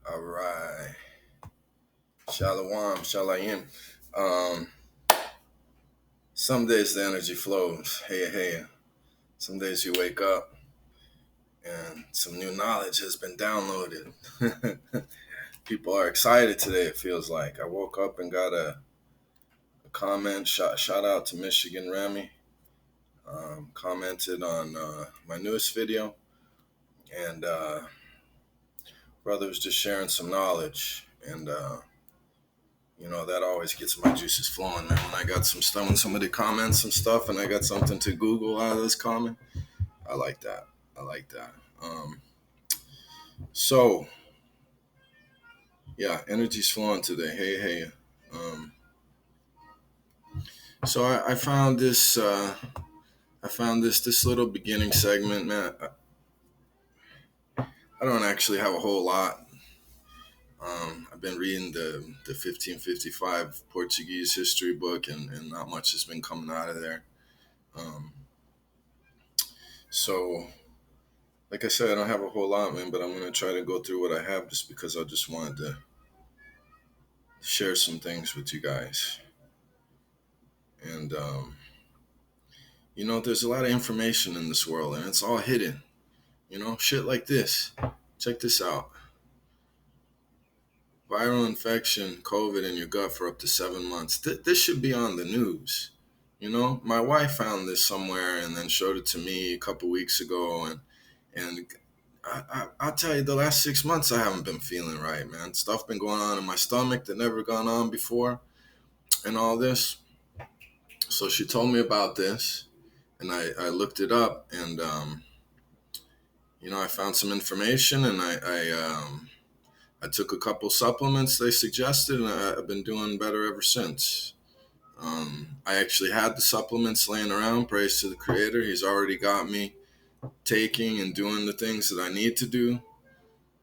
All right. Shalom, shalayim. Um, some days the energy flows. Hey, hey. Some days you wake up and some new knowledge has been downloaded. People are excited today, it feels like. I woke up and got a comment. Shout out to Michigan Remy. Commented on my newest video. And brother was just sharing some knowledge. And that always gets my juices flowing, man. When I got some stuff, when somebody comments some stuff and I got something to Google out of this comment, I like that. I like that. So, yeah, energy's flowing today. Hey, hey. Um, so I found this. I found this little beginning segment, man. I don't actually have a whole lot. I've been reading the 1555 Portuguese history book, and not much has been coming out of there. Um, so like I said, I don't have a whole lot, man, but I'm gonna try to go through what I have just because I just wanted to share some things with you guys. And there's a lot of information in this world, and it's all hidden. Shit like this. Check this out: viral infection, COVID in your gut for up to 7 months. This should be on the news. My wife found this somewhere and then showed it to me a couple weeks ago, and I'll tell you, the last 6 months I haven't been feeling right, man. Stuff been going on in my stomach that never gone on before, and all this. So she told me about this, and I looked it up, and I found some information, and I took a couple supplements they suggested, and I've been doing better ever since. I actually had the supplements laying around. Praise to the Creator. He's already got me taking and doing the things that I need to do.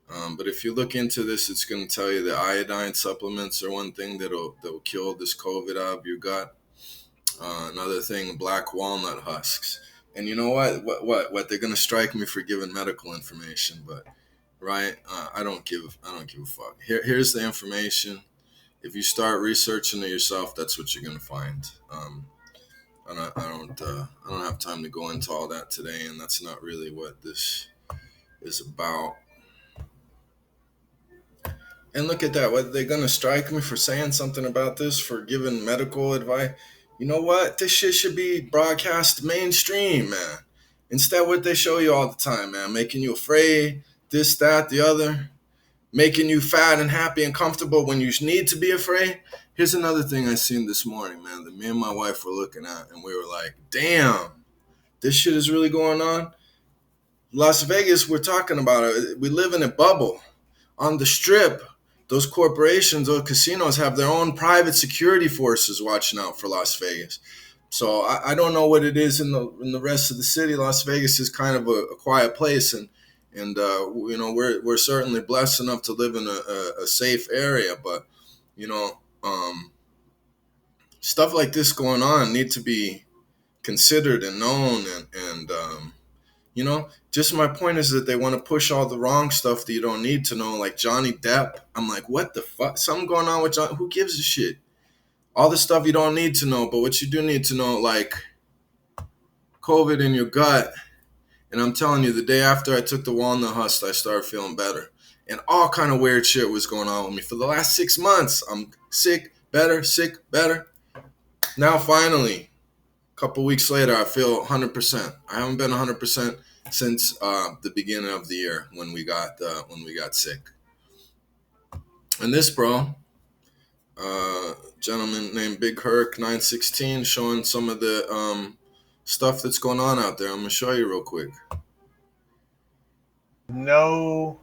But if you look into this, it's going to tell you that iodine supplements are one thing that'll kill this COVID out of your gut. Another thing, black walnut husks. And you know what? What? They're going to strike me for giving medical information, but right? I don't give a fuck. Here's the information. If you start researching it yourself, that's what you're going to find. I don't have time to go into all that today, and that's not really what this is about. And look at that. What, they're going to strike me for saying something about this, for giving medical advice? You know what? This shit should be broadcast mainstream, man. Instead, what they show you all the time, man, making you afraid, this, that, the other, making you fat and happy and comfortable when you need to be afraid. Here's another thing I seen this morning, man, that me and my wife were looking at, and we were like, damn, this shit is really going on. Las Vegas, we're talking about it. We live in a bubble. On the strip, those corporations, those casinos have their own private security forces watching out for Las Vegas. So I don't know what it is in the rest of the city. Las Vegas is kind of a quiet place, and we're certainly blessed enough to live in a safe area. But you know, um, stuff like this going on need to be considered and known, and just my point is that they want to push all the wrong stuff that you don't need to know, like Johnny Depp. I'm like, what the fuck? Something going on with John? Who gives a shit? All the stuff you don't need to know, but what you do need to know, like COVID in your gut. And I'm telling you, the day after I took the walnut husk, I started feeling better. And all kind of weird shit was going on with me for the last 6 months. I'm sick, better, sick, better. Now finally, a couple weeks later, I feel 100%. I haven't been 100% since the beginning of the year when we got sick. And this bro, gentleman named Big Herc 916, showing some of the stuff that's going on out there. I'm gonna show you real quick. No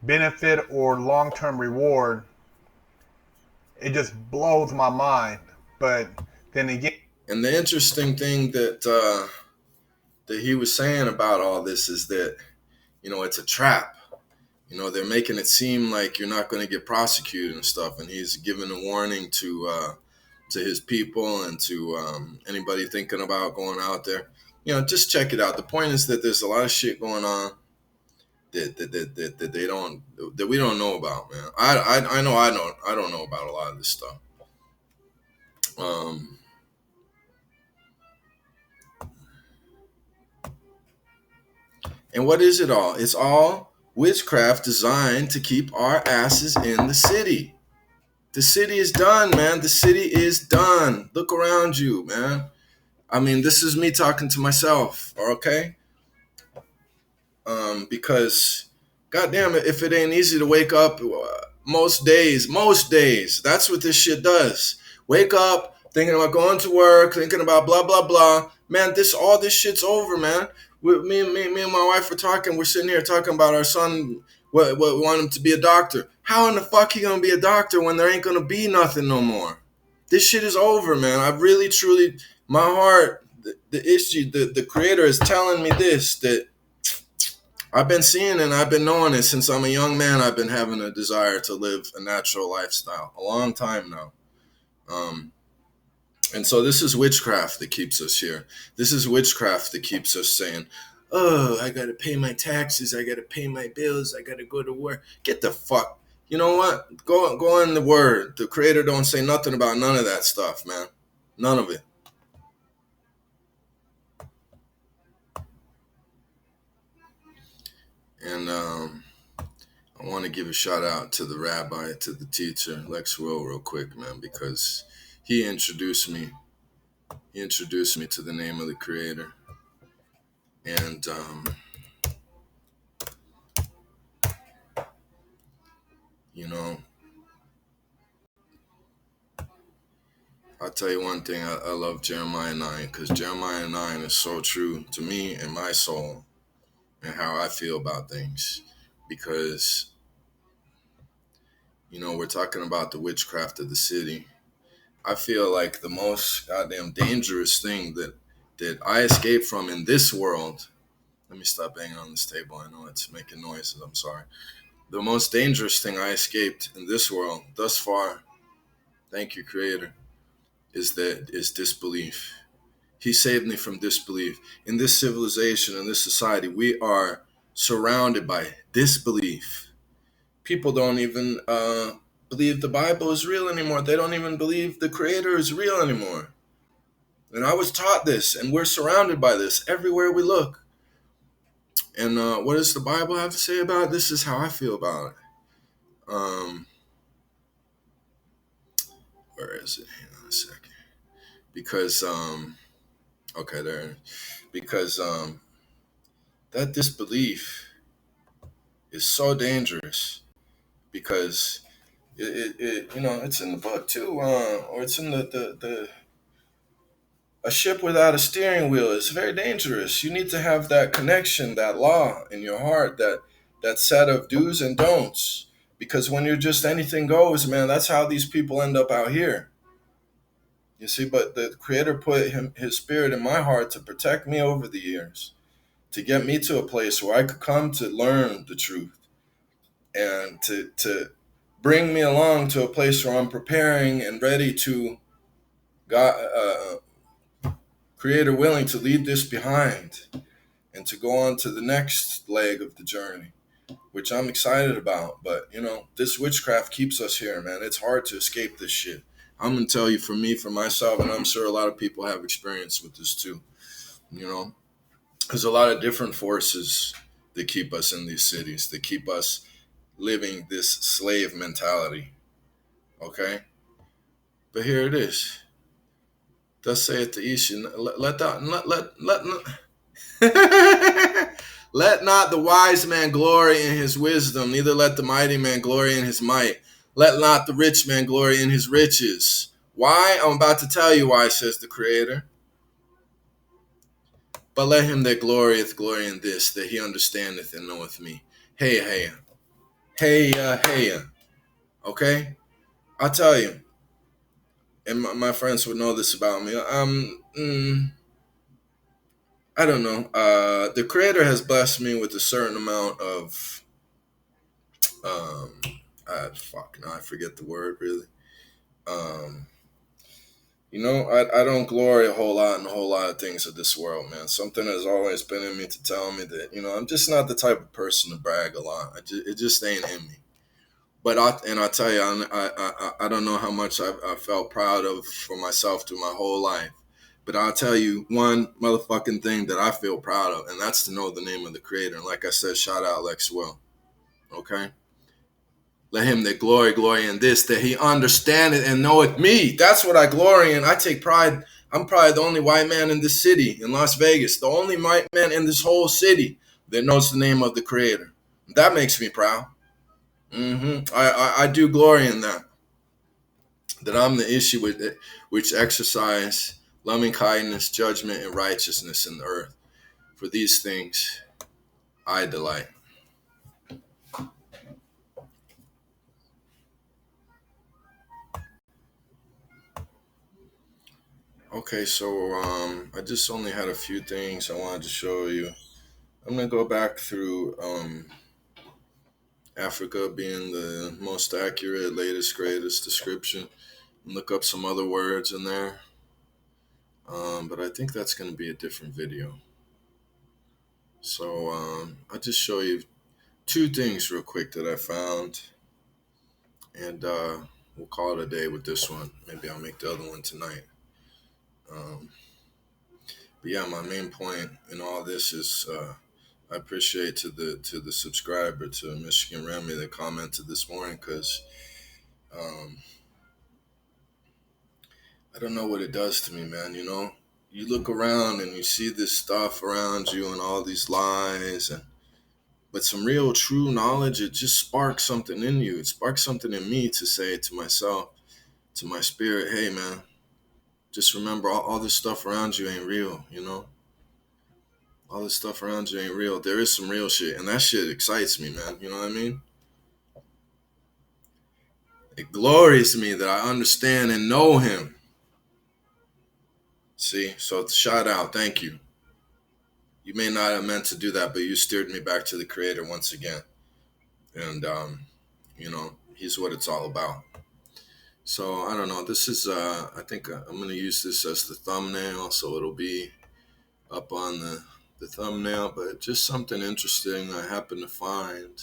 benefit or long term reward, it just blows my mind. But then again, And the interesting thing that he was saying about all this is that it's a trap. They're making it seem like you're not going to get prosecuted and stuff, and he's giving a warning to his people and to anybody thinking about going out there. Just check it out. The point is that there's a lot of shit going on. that they don't that we don't know about, man. I don't know about a lot of this stuff. Um, and what is it all? It's all witchcraft designed to keep our asses in the city. The city is done, man. The city is done. Look around you, man. I mean, this is me talking to myself, okay? Because goddamn it, if it ain't easy to wake up most days, that's what this shit does. Wake up thinking about going to work, thinking about blah blah blah. Man, all this shit's over, man. Me and my wife were talking. We're sitting here talking about our son. What we want him to be a doctor. How in the fuck he gonna be a doctor when there ain't gonna be nothing no more? This shit is over, man. I really, truly, my heart, the issue, the creator is telling me this, that I've been seeing and I've been knowing it since I'm a young man. I've been having a desire to live a natural lifestyle a long time now. Um, and so this is witchcraft that keeps us here. This is witchcraft that keeps us saying, oh, I got to pay my taxes. I got to pay my bills. I got to go to work. Get the fuck. You know what? Go in the word. The creator don't say nothing about none of that stuff, man. None of it. And I want to give a shout out to the rabbi, to the teacher, Lex Will, real quick, man, because he introduced me. He introduced me to the name of the Creator, and you know, I'll tell you one thing. I love Jeremiah 9 because Jeremiah 9 is so true to me and my soul and how I feel about things. Because we're talking about the witchcraft of the city. I feel like the most goddamn dangerous thing that I escape from in this world. Let me stop banging on this table. I know it's making noises. I'm sorry. The most dangerous thing I escaped in this world thus far, thank you, Creator, is disbelief. He saved me from disbelief. In this civilization, in this society, we are surrounded by disbelief. People don't even believe the Bible is real anymore. They don't even believe the Creator is real anymore. And I was taught this, and we're surrounded by this everywhere we look. And what does the Bible have to say about it? This is how I feel about it. Um, where is it? Hang on a second. Because okay, there. Because that disbelief is so dangerous. Because it's in the book too, or it's in the a ship without a steering wheel is very dangerous. You need to have that connection, that law in your heart, that set of do's and don'ts. Because when you're just anything goes, man, that's how these people end up out here. You see, but the Creator put His Spirit in my heart to protect me over the years, to get me to a place where I could come to learn the truth, and to bring me along to a place where I'm preparing and ready to, God, Creator willing, to leave this behind and to go on to the next leg of the journey, which I'm excited about. But this witchcraft keeps us here, man. It's hard to escape this shit. I'm gonna tell you, for me, for myself, and I'm sure a lot of people have experience with this too. There's a lot of different forces that keep us in these cities, that keep us living this slave mentality. Okay, but here it is. Thus saith the Ishan, let not the wise man glory in his wisdom, neither let the mighty man glory in his might. Let not the rich man glory in his riches. Why? I'm about to tell you why, says the Creator. But let him that glorieth glory in this, that he understandeth and knoweth me. Hey, hey, hey, okay? I'll tell you, and my friends would know this about me. I don't know. The Creator has blessed me with a certain amount of, um, fuck, now I forget the word really. Um, I don't glory a whole lot in a whole lot of things of this world, man. Something has always been in me to tell me that, I'm just not the type of person to brag a lot. It just ain't in me. But I tell you, I don't know how much I felt proud of for myself through my whole life. But I'll tell you one motherfucking thing that I feel proud of, and that's to know the name of the creator. And like I said, shout out Lex Will. Okay? Let him that glory in this, that he understand it and know it me. That's what I glory in. I take pride. I'm probably the only white man in this city, in Las Vegas, the only white man in this whole city that knows the name of the creator. That makes me proud. I do glory in that. That I'm the issue with it, which exercise loving kindness, judgment, and righteousness in the earth. For these things I delight. Okay, so I just only had a few things I wanted to show you. I'm gonna go back through Africa being the most accurate, latest, greatest description, and look up some other words in there. But I think that's gonna be a different video. So I'll just show you two things real quick that I found, and we'll call it a day with this one. Maybe I'll make the other one tonight. Um, but yeah, my main point in all this is I appreciate to the subscriber to Michigan Remy that commented this morning because um, I don't know what it does to me, man. You look around and you see this stuff around you and all these lies and but some real true knowledge, it just sparks something in you. It sparks something in me to say to myself, to my spirit, hey man, just remember all this stuff around you ain't real. All this stuff around you ain't real. There is some real shit, and that shit excites me, man. You know what I mean? It glories me that I understand and know him. See? So shout out, thank you. You may not have meant to do that, but you steered me back to the creator once again. And he's what it's all about. So I don't know. This is I think I'm gonna use this as the thumbnail, so it'll be up on the thumbnail, but just something interesting I happened to find.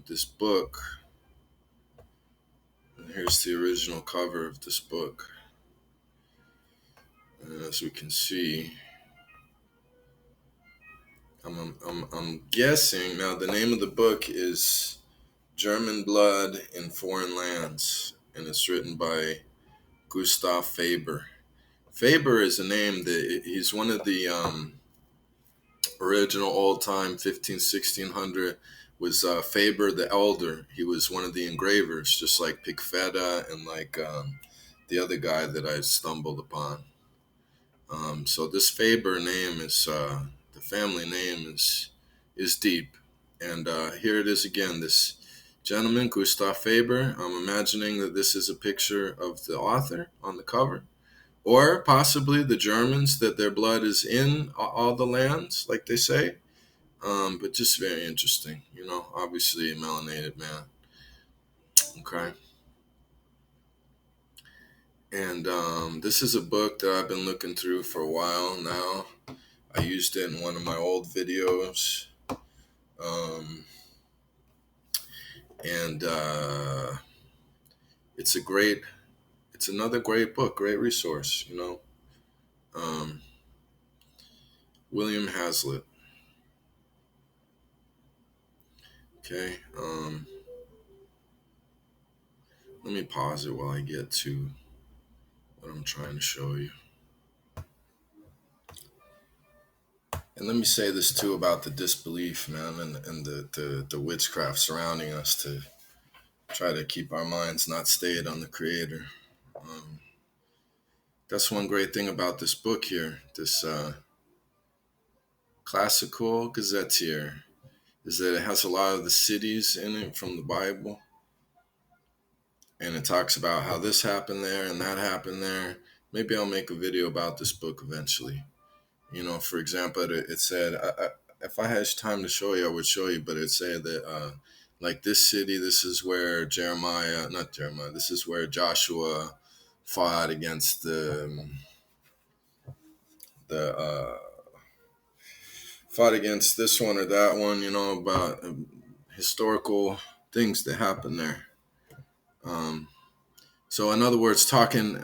This book, and here's the original cover of this book. And as we can see, I'm guessing now the name of the book is German Blood in Foreign Lands, and it's written by Gustav Faber. Faber is a name that he's one of the original old time 15 1600 was Faber the Elder. He was one of the engravers, just like Pigfetta and like the other guy that I stumbled upon. So this Faber name is the family name is deep, and here it is again. This gentleman, Gustav Faber. I'm imagining that this is a picture of the author on the cover, or possibly the Germans that their blood is in all the lands, like they say. But just very interesting, obviously a melanated man. Okay. And this is a book that I've been looking through for a while now. I used it in one of my old videos. Um, and it's another great book, great resource. Um, William Hazlitt. Okay. Let me pause it while I get to what I'm trying to show you. And let me say this too about the disbelief, man, and the witchcraft surrounding us to try to keep our minds not stayed on the creator. Um, that's one great thing about this book here, this classical gazetteer, is that it has a lot of the cities in it from the Bible. And it talks about how this happened there and that happened there. Maybe I'll make a video about this book eventually. For example, it said, if I had time to show you, I would show you, but it said that, like this city, this is where Jeremiah, not Jeremiah, this is where Joshua fought against the fought against this one or that one, about historical things that happened there. Um, so, in other words, talking,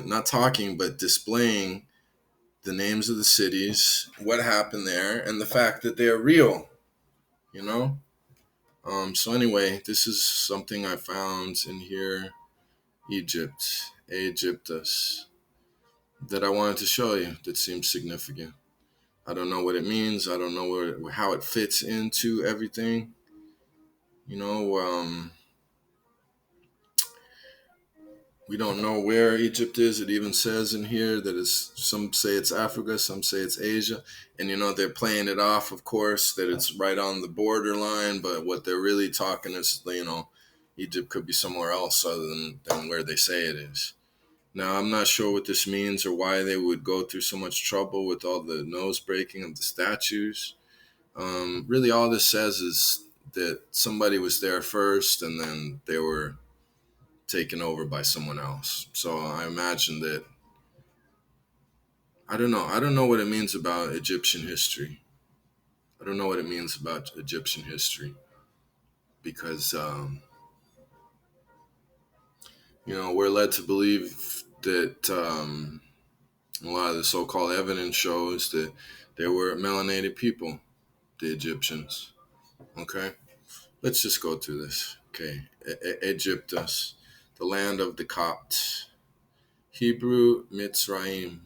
not talking, but displaying the names of the cities, what happened there, and the fact that they're real, you know? So, anyway, this is something I found in here, Egypt, Aegyptus, that I wanted to show you that seems significant. I don't know what it means. I don't know how it fits into everything. You know, we don't know where Egypt is. It even says in here that it's, some say it's Africa, some say it's Asia. And, they're playing it off, of course, that it's right on the borderline. But what they're really talking is, Egypt could be somewhere else other than where they say it is. Now, I'm not sure what this means or why they would go through so much trouble with all the nose breaking of the statues. Really, all this says is that somebody was there first and then they were taken over by someone else. So I imagine that, I don't know. I don't know what it means about Egyptian history. I don't know what it means about Egyptian history because, we're led to believe that a lot of the so called evidence shows that they were melanated people, the Egyptians. Okay. Let's just go through this. Okay. Egyptus, the land of the Copts. Hebrew Mitzrayim.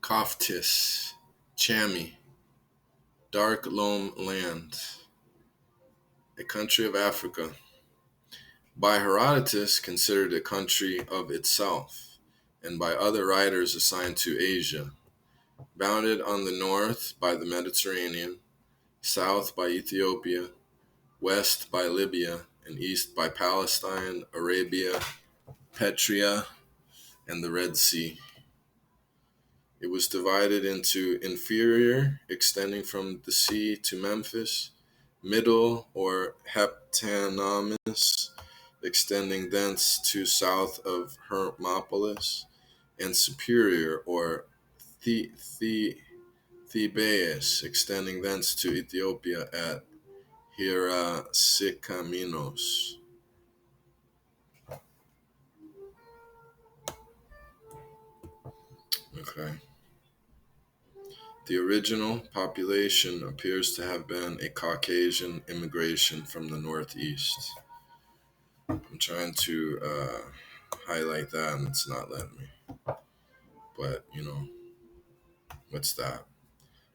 Koftis, Chami, Dark Loam Land, a country of Africa. By Herodotus, considered a country of itself, and by other writers assigned to Asia. Bounded on the north by the Mediterranean, south by Ethiopia, west by Libya, and east by Palestine, Arabia, Petria, and the Red Sea. It was divided into inferior, extending from the sea to Memphis, middle or Heptanomus, extending thence to south of Hermopolis, and superior or Thebais, extending thence to Ethiopia at Hierasycaminos. Okay. The original population appears to have been a Caucasian immigration from the Northeast. I'm trying to highlight that and it's not letting me. But, what's that?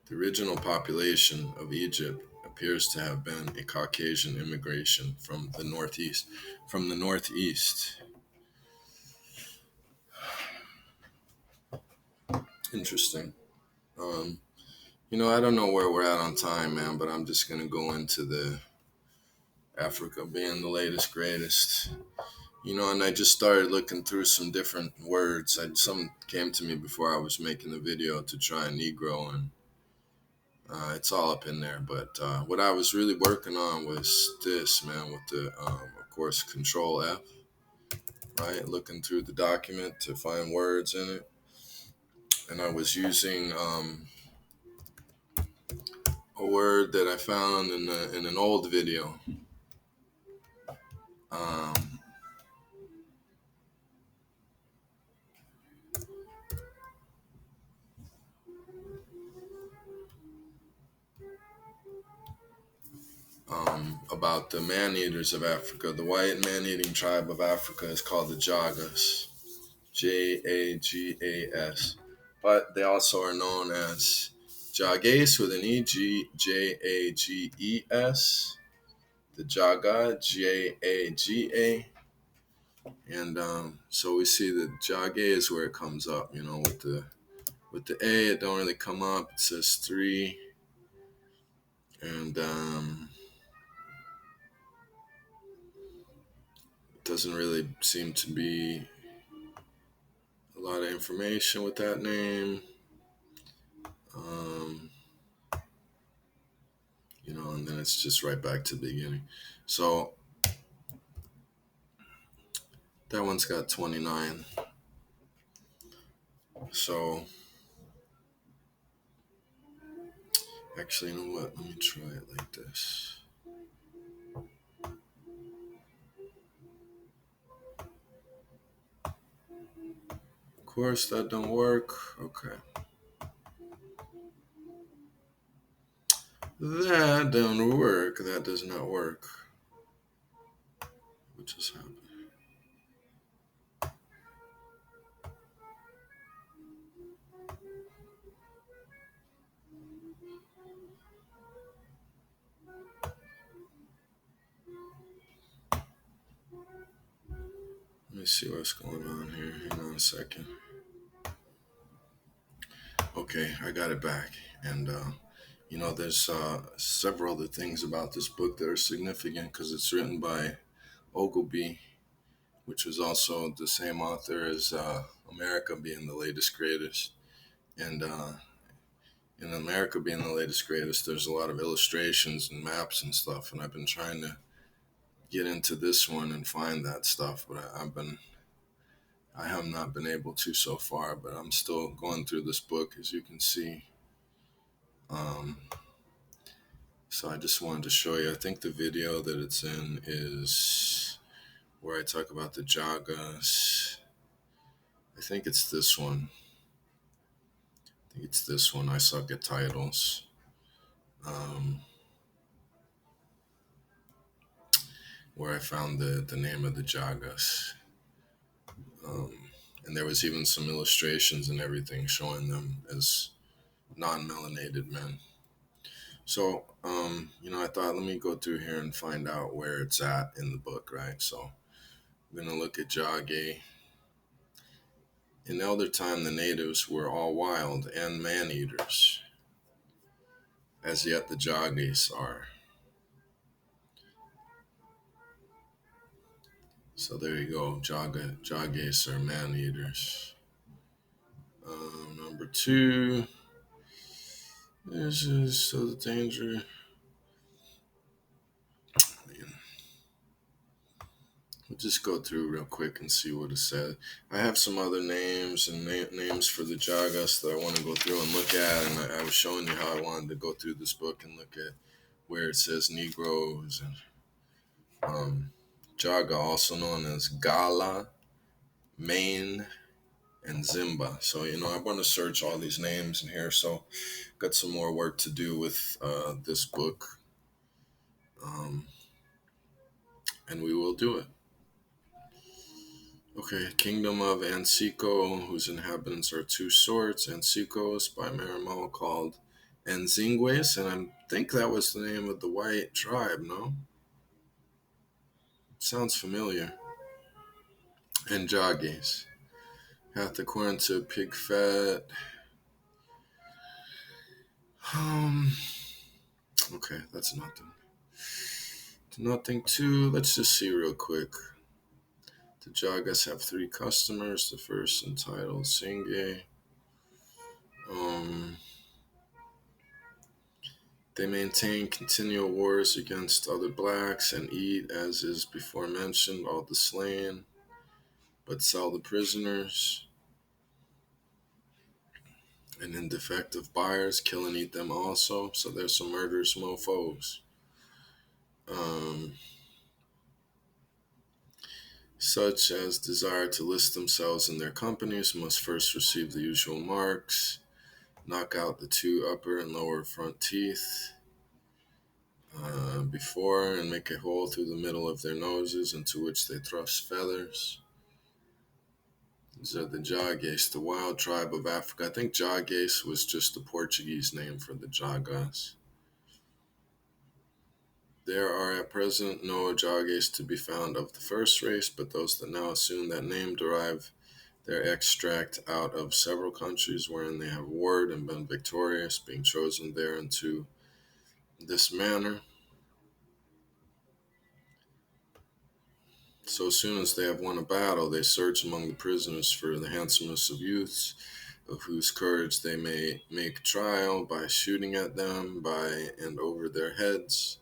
The original population of Egypt appears to have been a Caucasian immigration from the Northeast. From the Northeast. Interesting. Um, I don't know where we're at on time, man, but I'm just going to go into the Africa being the latest, greatest. And I just started looking through some different words. Some came to me before I was making the video to try Negro, and it's all up in there. But what I was really working on was this, man, with the, of course, Control F, right? Looking through the document to find words in it. And I was using a word that I found in an old video. Um, about the man-eaters of Africa. The white man-eating tribe of Africa is called the Jagas, Jagas, but they also are known as Jages with an E, Jages, the Jaga, Jaga, and so we see the Jaga is where it comes up, with the A, it don't really come up. It says 3, and it doesn't really seem to be a lot of information with that name. Um, and then it's just right back to the beginning. So That one's got 29. So, actually, you know what? Let me try it like this. Of course, that don't work. Okay. That don't work. That does not work. What just happened? Let me see what's going on here. Hang on a second. Okay, I got it back. And, there's several other things about this book that are significant because it's written by Ogilvy, which was also the same author as America Being the Latest Greatest. And in America Being the Latest Greatest, there's a lot of illustrations and maps and stuff. And I've been trying to get into this one and find that stuff, but I have not been able to so far. But I'm still going through this book, as you can see. Um, so I just wanted to show you. I think the video that it's in is where I talk about the Jagas. I think it's this one. I think it's this one. I suck at titles. Um, where I found the name of the Jagas. Um, and there was even some illustrations and everything showing them as non-melanated men. So, I thought, let me go through here and find out where it's at in the book, right? So, I'm going to look at Jage. In elder time, the natives were all wild and man-eaters. As yet, the Jages are. So there you go. Jages are man-eaters. Number two, this is so the danger. We'll just go through real quick and see what it said. I have some other names and names for the Jagas that I want to go through and look at. And I was showing you how I wanted to go through this book and look at where it says Negroes and Jaga, also known as Gala, Maine, and Zimba. So, I want to search all these names in here. So, got some more work to do with this book. And we will do it. Okay, Kingdom of Anseco, whose inhabitants are two sorts, Ansecos by Marimo, called Nzingues, and I think that was the name of the white tribe, no? Sounds familiar. And Jages. Hath according to pig fat. Um, okay, that's nothing. Nothing too. Let's just see real quick. The Jagas have three customers. The first entitled Singe. They maintain continual wars against other blacks and eat, as is before mentioned, all the slain, but sell the prisoners. And in defective buyers, kill and eat them also. So there's some murderous mofos. Um, Such as desire to list themselves in their companies must first receive the usual marks, knock out the two upper and lower front teeth before and make a hole through the middle of their noses into which they thrust feathers. These are the Jages, the wild tribe of Africa. I think Jages was just the Portuguese name for the Jagas. There are at present no Jages to be found of the first race, but those that now assume that name derive their extract out of several countries wherein they have warred and been victorious, being chosen thereunto this manner. So soon as they have won a battle, they search among the prisoners for the handsomest of youths, of whose courage they may make trial by shooting at them by and over their heads.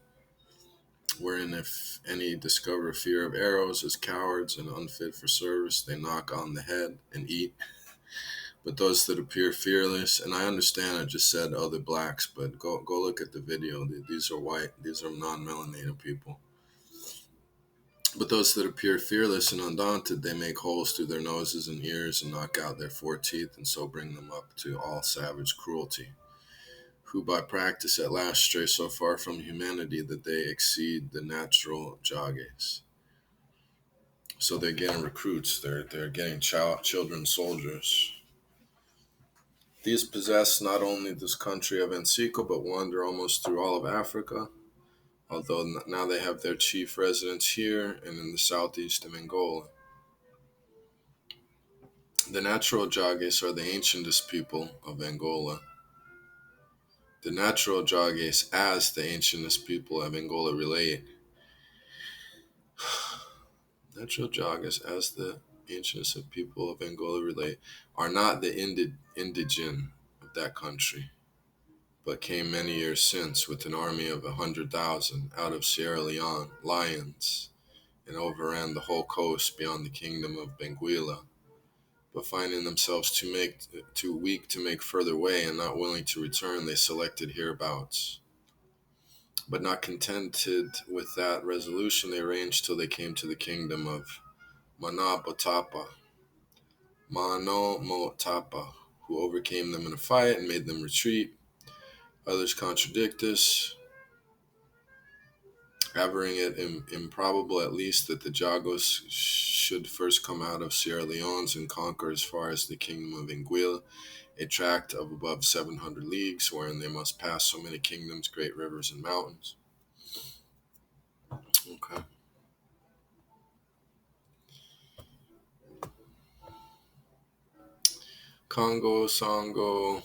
wherein if any discover fear of arrows as cowards and unfit for service, they knock on the head and eat. But those that appear fearless, and I understand I just said other blacks, but go look at the video. These are white, these are non-melanated people. But those that appear fearless and undaunted, they make holes through their noses and ears and knock out their 4 teeth, and so bring them up to all savage cruelty, who by practice at last stray so far from humanity that they exceed the natural jages. So they're getting recruits, they're getting children soldiers. These possess not only this country of Encico, but wander almost through all of Africa, although now they have their chief residence here and in the southeast of Angola. The natural Jages are the ancientest people of Angola. The natural Jages, as the ancientest people of Angola relate, natural Jages, as the ancientest of people of Angola relate, are not the indigene of that country, but came many years since with an army of 100,000 out of Sierra Leone, lions, and overran the whole coast beyond the kingdom of Benguela. But finding themselves too weak to make further way and not willing to return, they selected hereabouts. But not contented with that resolution, they arranged till they came to the kingdom of Manabotapa, Mano who overcame them in a fight and made them retreat. Others contradict this, averring it improbable at least that the Jagos should first come out of Sierra Leone and conquer as far as the kingdom of Anguilla, a tract of above 700 leagues, wherein they must pass so many kingdoms, great rivers, and mountains. Okay. Congo, Songo,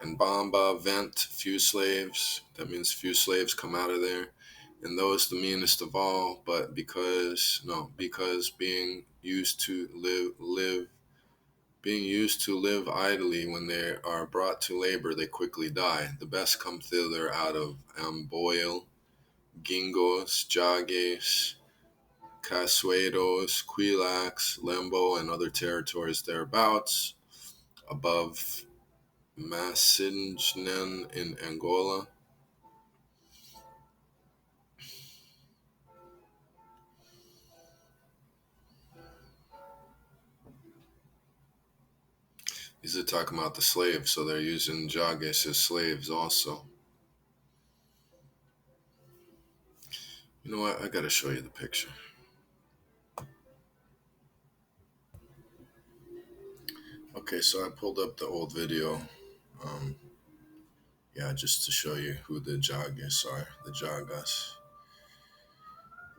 and Bamba vent few slaves. That means few slaves come out of there. And those the meanest of all, but because being used to live idly, when they are brought to labor, they quickly die. The best come thither out of Amboil, Gingos, Jages, Casuedos, Quilax, Lembo, and other territories thereabouts, above Masingnen in Angola. These are talking about the slaves, so they're using Jages as slaves also. You know what? I gotta show you the picture. Okay, so I pulled up the old video. Um, yeah, just to show you who the Jages are. The Jagas.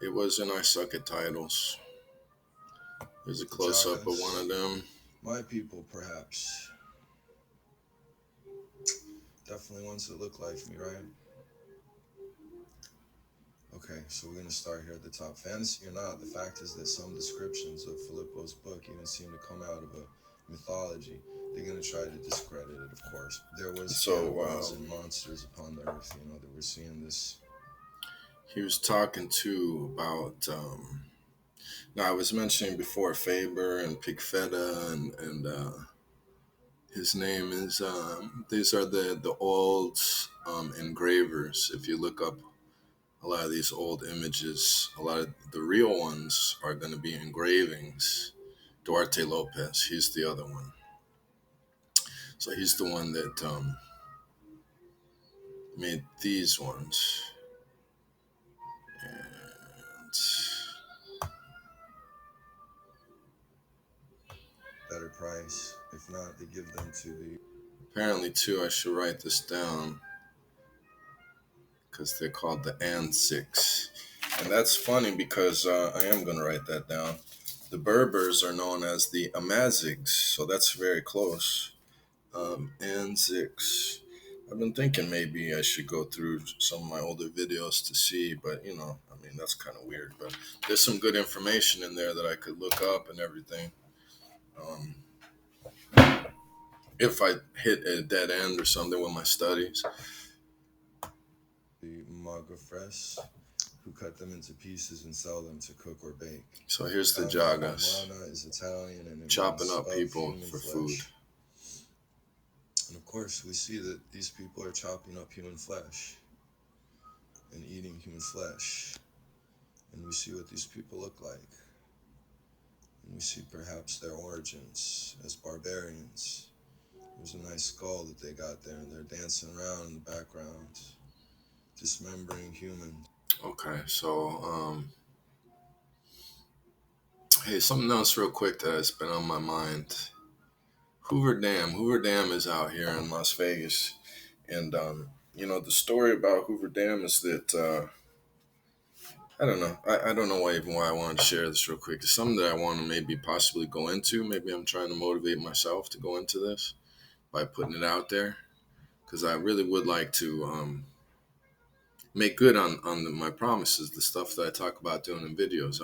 It was in I Suck at Titles. There's a close up of one of them. My people, perhaps. Definitely ones that look like me, right? Okay, so we're going to start here at the top. Fantasy or not, the fact is that some descriptions of Filippo's book even seem to come out of a mythology. They're going to try to discredit it, of course. There was cannibals and monsters upon the earth, that we're seeing this. He was talking too about, now I was mentioning before Faber and Pigfetta and his name is, these are the old engravers. If you look up a lot of these old images, a lot of the real ones are going to be engravings. Duarte Lopez, he's the other one. So he's the one that made these ones. And better price. If not, they give them to the... Apparently, too, I should write this down because they're called the Ansics. And that's funny because I am going to write that down. The Berbers are known as the Amazighs, so that's very close. Ansics. I've been thinking maybe I should go through some of my older videos to see, but that's kind of weird. But there's some good information in there that I could look up and everything. If I hit a dead end or something with my studies. The Magafres, who cut them into pieces and sell them to cook or bake. So here's the Jagas Rana is Italian and it chopping means up of people human for flesh. food. And of course, we see that these people are chopping up human flesh and eating human flesh. And we see what these people look like. And we see perhaps their origins as barbarians. There's a nice skull that they got there, and they're dancing around in the background, dismembering humans. Okay, so hey, something else real quick that has been on my mind. Hoover Dam. Hoover Dam is out here in Las Vegas, and the story about Hoover Dam is that I don't know. I don't know why I wanted to share this real quick. It's something that I want to maybe possibly go into. Maybe I'm trying to motivate myself to go into this by putting it out there because I really would like to make good on my promises, the stuff that I talk about doing in videos.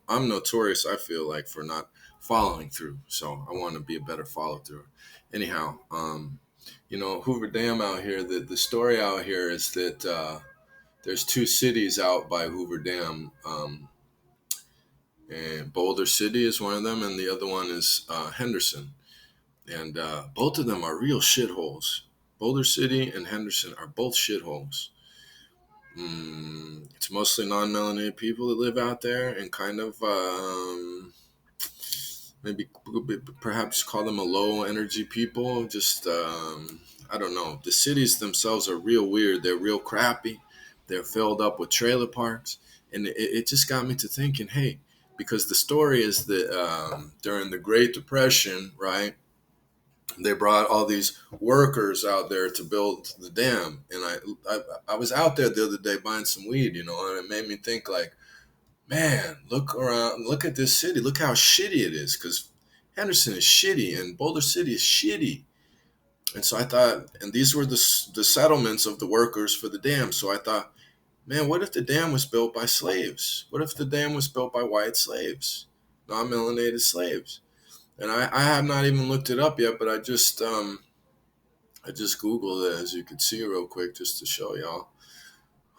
I'm notorious, I feel like, for not following through. So I want to be a better follow through. Anyhow, Hoover Dam out here. The story out here is that there's two cities out by Hoover Dam. And Boulder City is one of them, and the other one is Henderson. And both of them are real shitholes. Boulder City and Henderson are both shitholes. It's mostly non-melanated people that live out there, and kind of maybe perhaps call them a low-energy people. Just I don't know. The cities themselves are real weird. They're real crappy. They're filled up with trailer parks, and it just got me to thinking, hey, because the story is that during the Great Depression, right? They brought all these workers out there to build the dam, and I was out there the other day buying some weed, and it made me think like, man, look around, look at this city, look how shitty it is, because Henderson is shitty and Boulder City is shitty, and so I thought, and these were the settlements of the workers for the dam, so I thought, man, what if the dam was built by slaves? What if the dam was built by white slaves, non-melanated slaves? And I have not even looked it up yet, but I just Googled it, as you can see real quick, just to show y'all.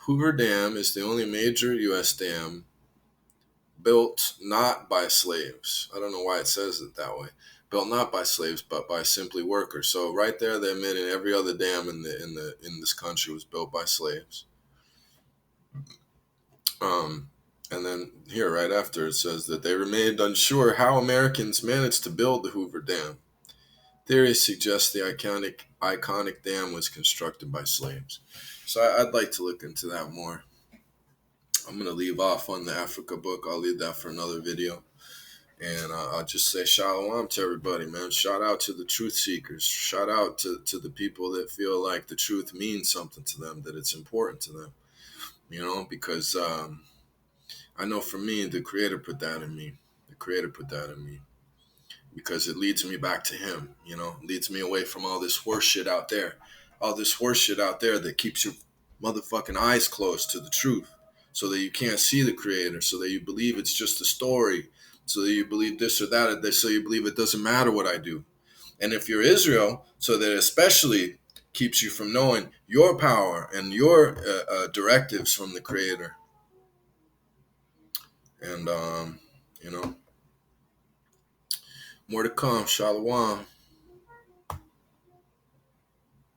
Hoover Dam is the only major U.S. dam built not by slaves. I don't know why it says it that way. Built not by slaves, but by simply workers. So right there, they're admitting every other dam in this country was built by slaves. And then here, right after, it says that they remained unsure how Americans managed to build the Hoover Dam. Theories suggest the iconic dam was constructed by slaves. So I'd like to look into that more. I'm going to leave off on the Africa book. I'll leave that for another video. And I'll just say shalom to everybody, man. Shout out to the truth seekers. Shout out to the people that feel like the truth means something to them, that it's important to them. Because I know for me, the Creator put that in me. The Creator put that in me. Because it leads me back to him, leads me away from all this horse shit out there. All this horse shit out there that keeps your motherfucking eyes closed to the truth so that you can't see the Creator, so that you believe it's just a story, so that you believe this or that, so you believe it doesn't matter what I do. And if you're Israel, so that especially keeps you from knowing your power and your directives from the Creator. And, more to come. Shalom.